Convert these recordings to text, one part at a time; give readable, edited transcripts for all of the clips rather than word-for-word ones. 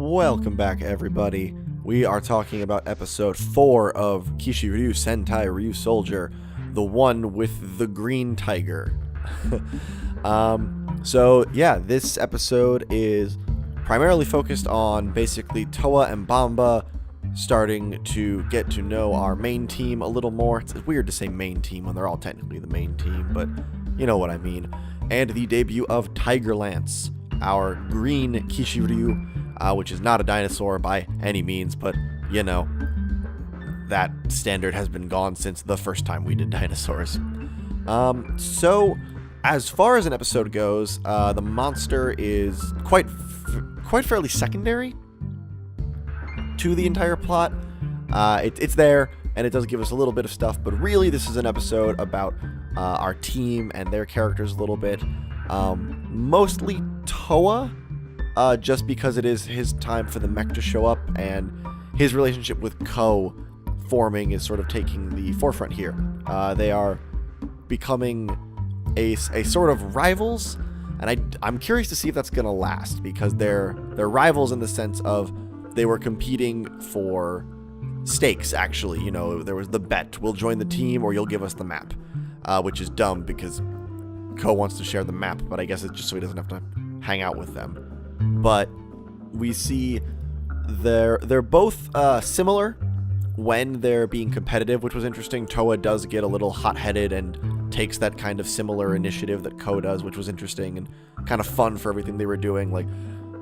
Welcome back, everybody. We are talking about episode 4 of Kishiryu Sentai Ryusoulger, the one with the green tiger. This episode is primarily focused on basically Towa and Bamba starting to get to know our main team a little more. It's weird to say main team when they're all technically the main team, but you know what I mean. And the debut of Tiger Lance, our green Kishiryu, which is not a dinosaur by any means, but, you know, that standard has been gone since the first time we did dinosaurs. So, as far as an episode goes, the monster is quite fairly secondary to the entire plot. It's there, and it does give us a little bit of stuff, but really this is an episode about our team and their characters a little bit. Mostly Towa, just because it is his time for the mech to show up, and his relationship with Koh forming is sort of taking the forefront here. They are becoming a sort of rivals, and I'm curious to see if that's going to last, because they're rivals in the sense of they were competing for stakes, actually. You know, there was the bet, we'll join the team or you'll give us the map, which is dumb because Koh wants to share the map, but I guess it's just so he doesn't have to hang out with them. But we see they're both similar when they're being competitive, which was interesting. Towa does get a little hot-headed and takes that kind of similar initiative that Koh does, which was interesting and kind of fun for everything they were doing, like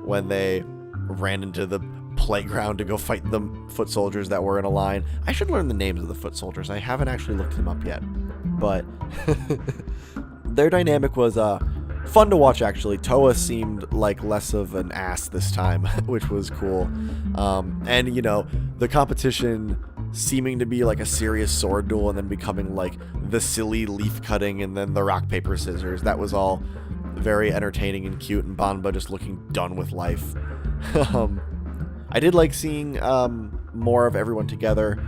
when they ran into the playground to go fight the foot soldiers that were in a line. I should learn the names of the foot soldiers. I haven't actually looked them up yet, but their dynamic was fun to watch, actually. Towa seemed like less of an ass this time, which was cool. And, you know, the competition seeming to be like a serious sword duel and then becoming like the silly leaf cutting and then the rock, paper, scissors. That was all very entertaining and cute, and Bamba just looking done with life. I did like seeing more of everyone together,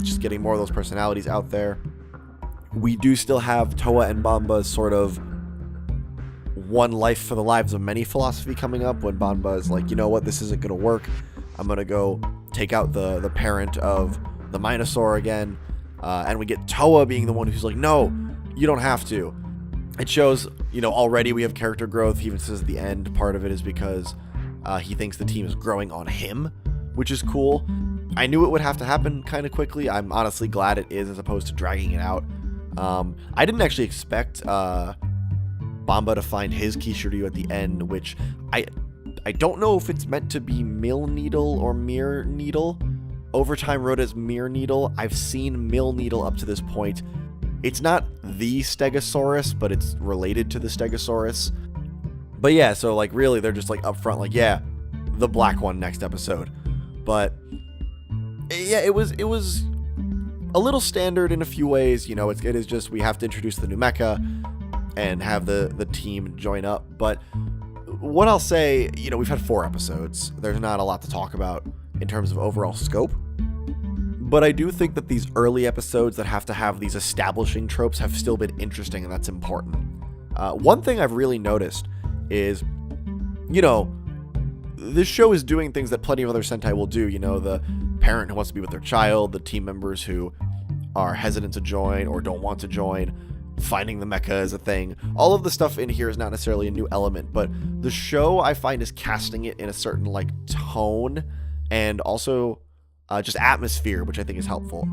just getting more of those personalities out there. We do still have Towa and Bamba's sort of one life for the lives of many philosophy coming up, when Bamba is like, you know what, this isn't going to work. I'm going to go take out the parent of the Minosaur again. And we get Towa being the one who's like, no, you don't have to. It shows, you know, already we have character growth. He even says at the end, part of it is because he thinks the team is growing on him, which is cool. I knew it would have to happen kind of quickly. I'm honestly glad it is, as opposed to dragging it out. I didn't actually expect Bamba to find his Kishiryu at the end, which I don't know if it's meant to be Mill Needle or Mirror Needle. Overtime wrote as Mirror Needle. I've seen Mill Needle up to this point. It's not the Stegosaurus, but it's related to the Stegosaurus. But yeah, so like really they're just like up front, like, yeah, the black one next episode. But yeah, it was a little standard in a few ways. You know, it is just we have to introduce the new mecha and have the team join up. But what I'll say, you know, we've had 4 episodes. There's not a lot to talk about in terms of overall scope. But I do think that these early episodes that have to have these establishing tropes have still been interesting, and that's important. One thing I've really noticed is, you know, this show is doing things that plenty of other Sentai will do. You know, the parent who wants to be with their child, the team members who are hesitant to join or don't want to join, finding the mecha is a thing. All of the stuff in here is not necessarily a new element, but the show, I find, is casting it in a certain like tone and also just atmosphere, which I think is helpful.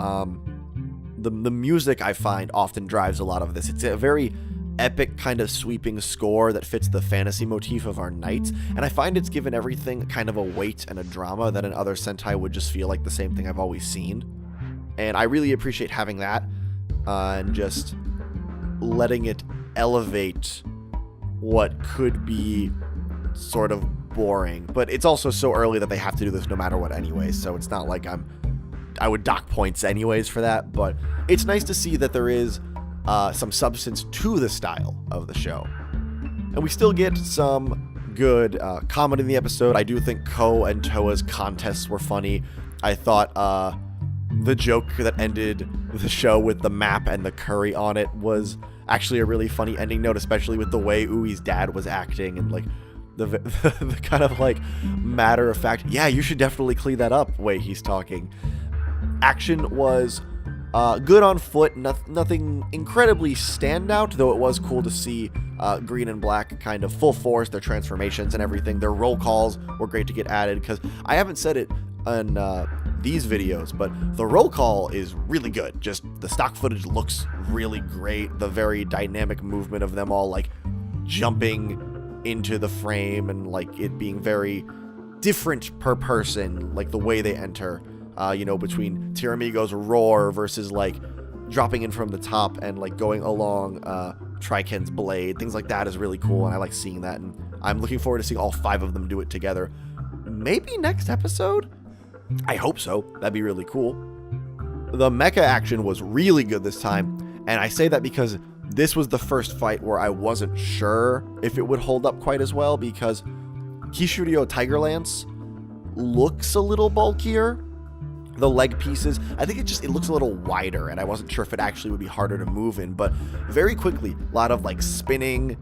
The music, I find, often drives a lot of this. It's a very epic kind of sweeping score that fits the fantasy motif of our knights, and I find it's given everything kind of a weight and a drama that in other Sentai would just feel like the same thing I've always seen. And I really appreciate having that, and just letting it elevate what could be sort of boring. But it's also so early that they have to do this no matter what anyway, so it's not like I would dock points anyways for that. But it's nice to see that there is some substance to the style of the show, and we still get some good comedy in the episode. I do think Koh and Towa's contests were funny. I thought the joke that ended the show with the map and the curry on it was actually a really funny ending note, especially with the way Ui's dad was acting, and like the kind of like matter of fact, yeah, you should definitely clean that up way he's talking. Action was good on foot, nothing incredibly standout, though it was cool to see Green and Black kind of full force, their transformations and everything. Their roll calls were great to get added, because I haven't said it on these videos, but the roll call is really good. Just the stock footage looks really great. The very dynamic movement of them all like jumping into the frame, and like it being very different per person, like the way they enter, between Tiramigo's roar versus like dropping in from the top and like going along Triken's blade. Things like that is really cool, and I like seeing that, and I'm looking forward to seeing all 5 of them do it together. Maybe next episode? I hope so. That'd be really cool. The mecha action was really good this time, and I say that because this was the first fight where I wasn't sure if it would hold up quite as well, because Kishiryuoh Tiger Lance looks a little bulkier. The leg pieces, I think it looks a little wider, and I wasn't sure if it actually would be harder to move in, but very quickly, a lot of like spinning,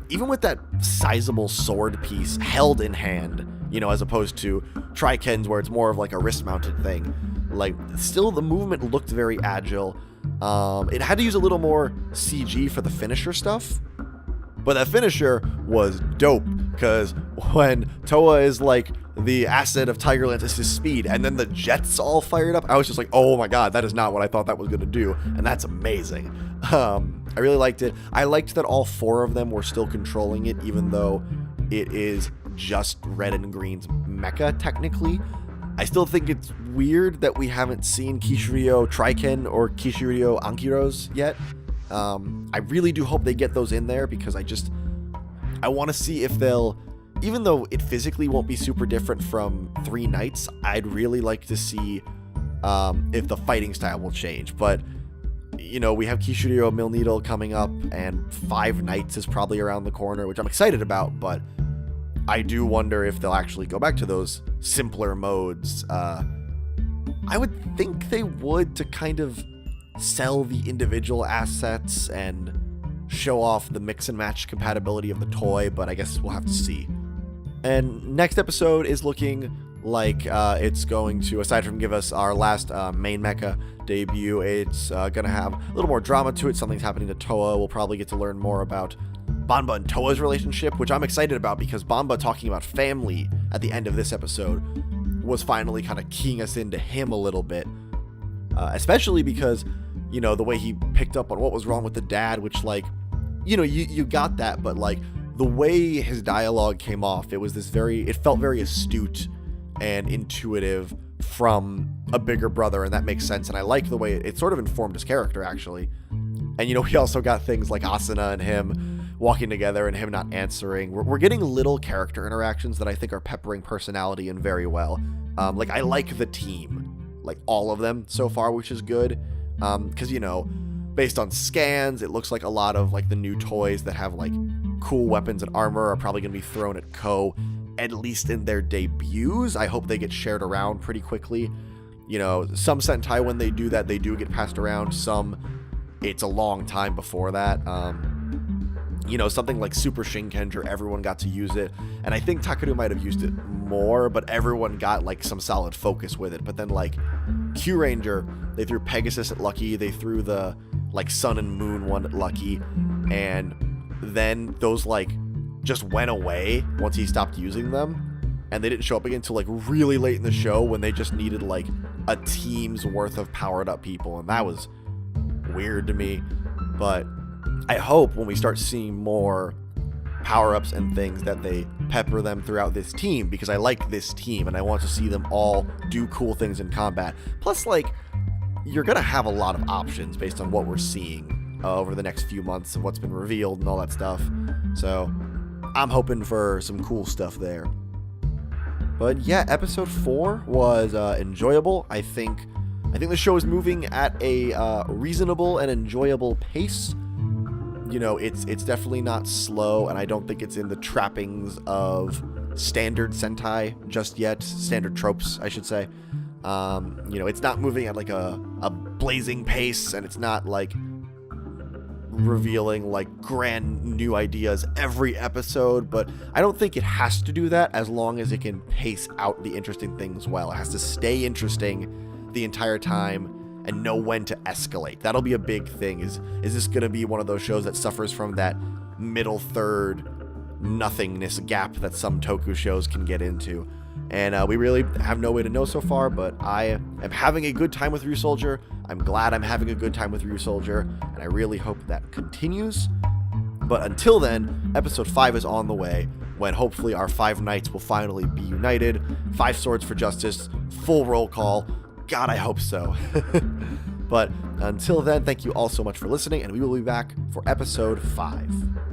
even with that sizable sword piece held in hand, as opposed to Triken's where it's more of like a wrist mounted thing. Like, still the movement looked very agile. It had to use a little more CG for the finisher stuff, but that finisher was dope, because when Towa is like, the asset of Tiger Lance is his speed, and then the jets all fired up, I was just like, oh my god, that is not what I thought that was going to do, and that's amazing. I really liked it. I liked that all 4 of them were still controlling it, even though it is just Red and Green's mecha, technically. I still think it's weird that we haven't seen Kishiryuoh Triken or Kishiryuoh Ankyros yet. I really do hope they get those in there, because I want to see if they'll, even though it physically won't be super different from 3 Knights, I'd really like to see if the fighting style will change. But, we have Kishiryuoh Mill Needle coming up, and 5 Knights is probably around the corner, which I'm excited about, but I do wonder if they'll actually go back to those simpler modes. I would think they would, to kind of sell the individual assets and show off the mix and match compatibility of the toy, but I guess we'll have to see. And next episode is looking like it's going to, aside from give us our last main mecha debut, it's going to have a little more drama to it. Something's happening to Towa. We'll probably get to learn more about Banba and Towa's relationship, which I'm excited about, because Banba talking about family at the end of this episode was finally kind of keying us into him a little bit, especially because, the way he picked up on what was wrong with the dad, which, like, you got that, but like the way his dialogue came off, it felt very astute and intuitive from a bigger brother, and that makes sense, and I like the way it sort of informed his character, actually. And we also got things like Asuna and him walking together and him not answering. We're getting little character interactions that I think are peppering personality in very well. Like, I like the team, like all of them so far, which is good, because based on scans, it looks like a lot of like the new toys that have like cool weapons and armor are probably going to be thrown at Koh, at least in their debuts. I hope they get shared around pretty quickly. Some Sentai, when they do that, they do get passed around. Some, it's a long time before that. Something like Super Shinkenger, everyone got to use it, and I think Takaru might have used it more, but everyone got like some solid focus with it. But then like Q Ranger, they threw Pegasus at Lucky, they threw the like Sun and Moon one at Lucky, and then those like just went away once he stopped using them, and they didn't show up again until like really late in the show, when they just needed like a team's worth of powered up people, and that was weird to me. But I hope when we start seeing more power-ups and things that they pepper them throughout this team, because I like this team and I want to see them all do cool things in combat. Plus, like, you're gonna have a lot of options based on what we're seeing over the next few months of what's been revealed and all that stuff. So I'm hoping for some cool stuff there. But yeah, episode 4 was enjoyable. I think the show is moving at a reasonable and enjoyable pace. It's definitely not slow, and I don't think it's in the trappings of standard Sentai just yet. Standard tropes, I should say. It's not moving at like a blazing pace, and it's not like revealing like grand new ideas every episode, but I don't think it has to do that as long as it can pace out the interesting things well. It has to stay interesting the entire time and know when to escalate. That'll be a big thing. Is this going to be one of those shows that suffers from that middle third nothingness gap that some toku shows can get into? And we really have no way to know so far, but I am having a good time with Ryusoulger. I'm glad I'm having a good time with Ryusoulger, and I really hope that continues. But until then, episode 5 is on the way, when hopefully our 5 knights will finally be united. 5 swords for justice, full roll call. God, I hope so. But until then, thank you all so much for listening, and we will be back for episode 5.